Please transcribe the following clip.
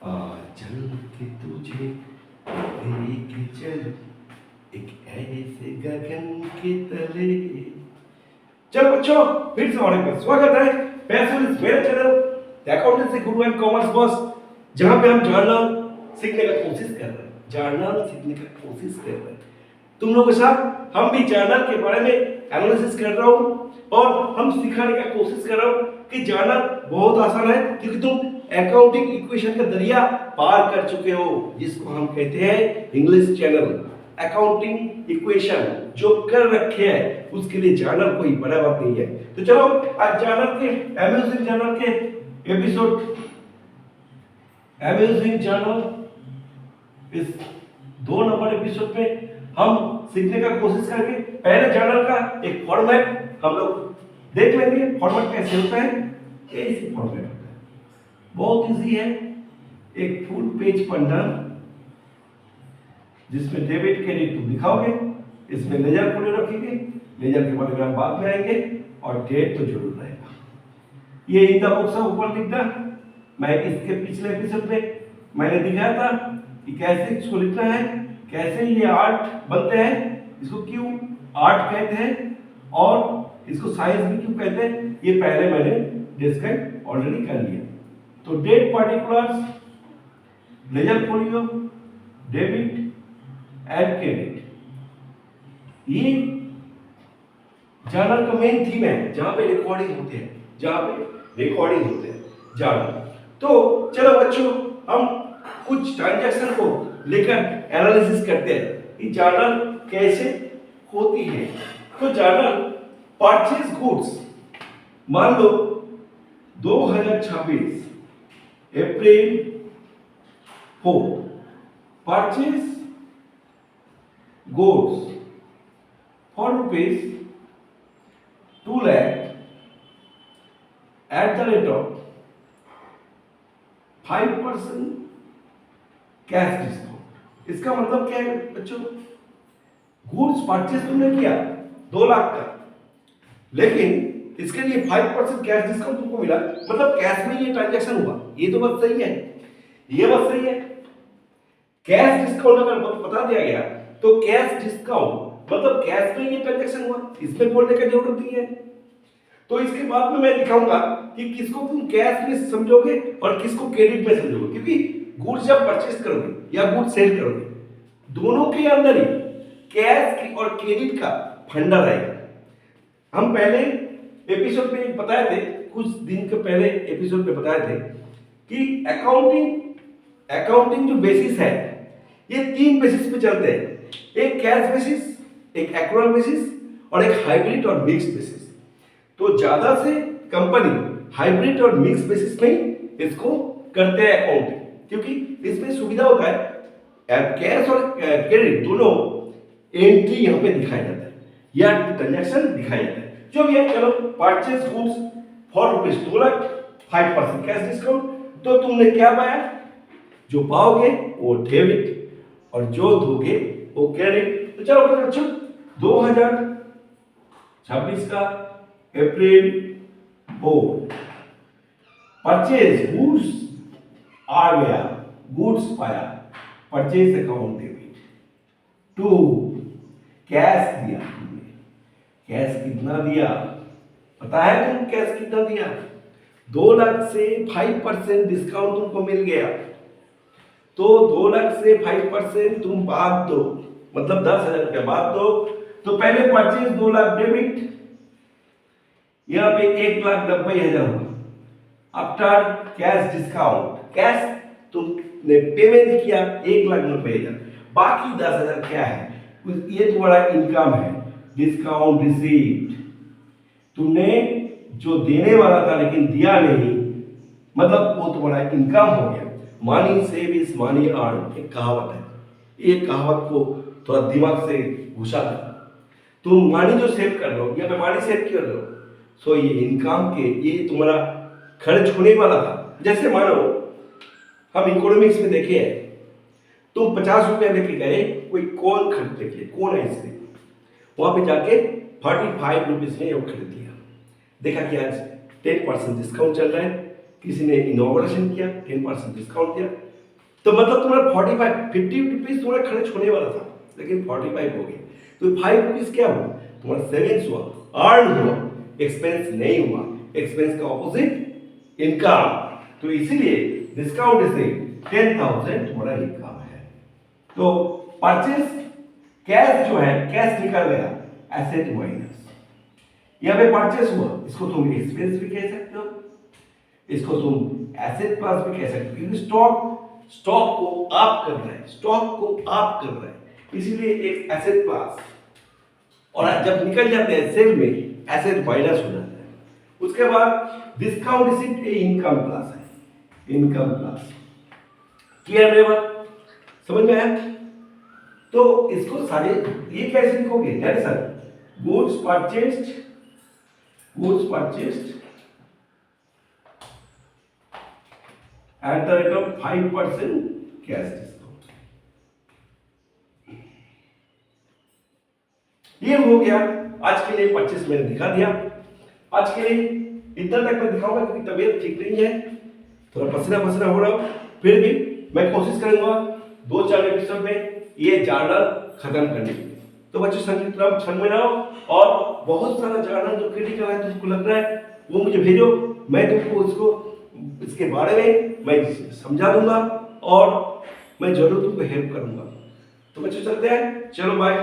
चल के तुझे लेके चल एक ऐसे गगन के तले। चलो बच्चों, फिर से हमारे पास स्वागत है पैसुल इस मेरे channel the accountancy Guru and commerce boss, जहां पे हम जर्नल सीखने का कोशिश कर रहे हैं। जर्नल सीखने का कोशिश कर रहे हैं तुम लोगों के साथ। हम भी जर्नल के बारे में एनालिसिस कर रहा हूं और हम सिखाने का कोशिश कर रहा हूं कि जर्नल बहुत आसान है, क्योंकि तुम अकाउंटिंग इक्वेशन का दरिया पार कर चुके हो, जिसको हम कहते हैं इंग्लिश चैनल। अकाउंटिंग इक्वेशन जो कर रखे हैं उसके लिए जर्नल कोई बड़ा बात नहीं है। तो चलो आज जर्नल के अमेजिंग जर्नल के एपिसोड अमेजिंग जर्नल इस 2 नंबर एपिसोड में हम सीखने का कोशिश करेंगे। पहले जर्नल का एक फॉर्मेट हम लोग देख लेंगे। फॉर्मेट कैसे होता है, कैसे फॉर्मेट होता है, बहुत इजी है। एक फुल पेज पन्ना जिसमें डेबिट क्रेडिट तुम दिखाओगे, इसमें लेजर खोले रखेंगे, लेजर के बारे में हम बाद में आएंगे, और डेट तो जरूर रहेगा। ये इन द बुक्स ऊपर लिखना। मैं इसके पिछले एपिसोड में मैंने दिखाया था कि कैसे इसको लिखना है, कैसे ये आर्ट बनते हैं, इसको क्यों आर्ट कहते हैं और इसको साइंस भी क्यों कहते हैं, ये पहले मैंने डिस्क्राइब ऑलरेडी कर लिया। तो date particulars, ledger folio, debit and credit, ये जर्नल का मेन थीम है, जहां पे रिकॉर्डिंग होते हैं, जहां पे रिकॉर्डिंग होते हैं जर्नल। तो चलो बच्चों, हम कुछ ट्रांजैक्शन को लेकर एनालिसिस करते हैं कि जर्नल कैसे होती है। तो जर्नल परचेज गुड्स, मान लो 2026 अप्रैल 4 purchase goods for rupees 2 lakh at the rate of 5% cash discount. इसका मतलब क्या है बच्चों, गुड्स परचेज तुमने किया 2 लाख का, लेकिन इसके लिए 5% कैश डिस्काउंट तुमको मिला, मतलब कैश में ये ट्रांजैक्शन हुआ। ये तो बात सही है, ये बात सही है। कैश डिस्काउंट अगर बता दिया गया तो कैश डिस्काउंट मतलब कैश में ये ट्रांजैक्शन हुआ, इसमें बोलने की जरूरत नहीं है। तो इसके बाद में मैं दिखाऊंगा कि किसको तुम कैश में समझोगे और किसको क्रेडिट में समझोगे, क्योंकि गुड्स जब परचेज करोगे या गुड्स सेल करोगे, दोनों के अंदर ही कैश की और क्रेडिट का फंडा रहेगा। हम पहले एपिसोड में बताए थे, कुछ दिन के पहले एपिसोड में बताए थे कि अकाउंटिंग जो बेसिस है, ये 3 बेसिस पे चलते हैं। एक कैश बेसिस, एक एक्रूअल बेसिस और एक हाइब्रिड और मिक्स बेसिस। तो ज्यादा से कंपनी हाइब्रिड और मिक्स बेसिस में इसको करते हैं अकाउंटिंग, क्योंकि इसमें सुविधा होता है कैश और क्रेडिट दोनों एंट्री यहाँ पे दिखाया जाता है या ट्रांजैक्शन दिखाया जाता है। जो भी है, चलो purchase goods for rupees 2 lakh 5% cash discount. तो तुमने क्या पाया, जो पाओगे वो डेबिट और जो दोगे वो क्रेडिट। तो चलो बच्चों, 2026 का अप्रैल 4 परचेज गुड्स आ गया, गुड्स पाया, परचेज अकाउंट डेबिट। 2 कैश दिया, कैश कितना दिया पता है तुम, कैश कितना दिया? 2 लाख से 5% डिस्काउंट तुमको मिल गया, तो 2 लाख से 5% तुम बात दो, मतलब 10,000 रुपया बात दो। तो पहले परचेज 2 लाख डेबिट, यहाँ पे 1,90,000 हुआ। आफ्टर कैश डिस्काउंट, कैश तुमने पेमेंट किया 1,90,000, बाकी 10,000 क्या है, ये तुम्हारा इनकम है, डिस्काउंट रिसीव्ड। तुमने जो देने वाला था लेकिन दिया नहीं, मतलब वो तुम्हारा इनकम हो गया। Money save is money earn, एक कहावत है। ये कहावत को थोड़ा दिमाग से घुसा दो। तुम मनी जो सेव कर लो, या मनी सेव कर लो, सो ये इनकम के, ये तुम्हारा खर्च होने वाला था। जैसे मानो हम इकोनॉमिक्स में देखे हैं, तुम 50 रुपया लेके गए कोई कोन खरीदने के लिए, कोन आइसक्रीम, वहां पे जाके 45 रुपीज में वो खरीद लिया। देखा कि आज 10% डिस्काउंट चल रहा है, किसी ने इनॉग्रेशन किया 10% डिस्काउंट दिया, तो मतलब तुम्हारा 45 50 रुपीज तुम्हारा खर्च होने वाला था, लेकिन 45 हो गए। तो 5 रुपीज क्या हुआ? तुम्हारा सेविंग्स हुआ, अर्न हुआ, एक्सपेंस नहीं हुआ। एक्सपेंस का ऑपोजिट इनकम। तो इसीलिए डिस्काउंट से 10,000 तुम्हारा इनकम है। तो परचेस कैश जो है, कैश निकल गया, एसेट माइनस। यहां पे परचेस हुआ, इसको तुम एक्सपेंस भी कह सकते हो, इसको तुम एसेट प्लस भी कह सकते हो, क्योंकि स्टॉक को आप कर रहे हैं, स्टॉक को आप कर रहे हैं, इसीलिए एक एसेट प्लस। और जब निकल जाते हैं सेल में, एसेट माइनस हो जाता है। उसके बाद डिस्काउंट रिसीप्ट इनकम प्लस है, इनकम प्लस। क्लियर मेरे बात? समझ में आया? तो इसको सारे ये कैसे लिखोगे? That is sir goods purchased at the rate of 5% cash discount. ये हो गया आज के लिए। 25 मैंने दिखा दिया आज के लिए। इतना तक मैं दिखाऊंगा क्योंकि तबीयत ठीक नहीं है, थोड़ा पसीना पसीना हो रहा हूं। फिर भी मैं कोशिश करूंगा 2-4 एपिसोड में ये जर्नल खत्म करने की। तो बच्चों संगीत राम क्षण में रहो, और बहुत सारा जर्नल जो क्रिटिकल है तुमको लग रहा है वो मुझे भेजो, मैं तुमको उसको इसके बारे में मैं समझा दूंगा और मैं जरूर तुमको हेल्प करूंगा। तो बच्चों चलते हैं, चलो बाय।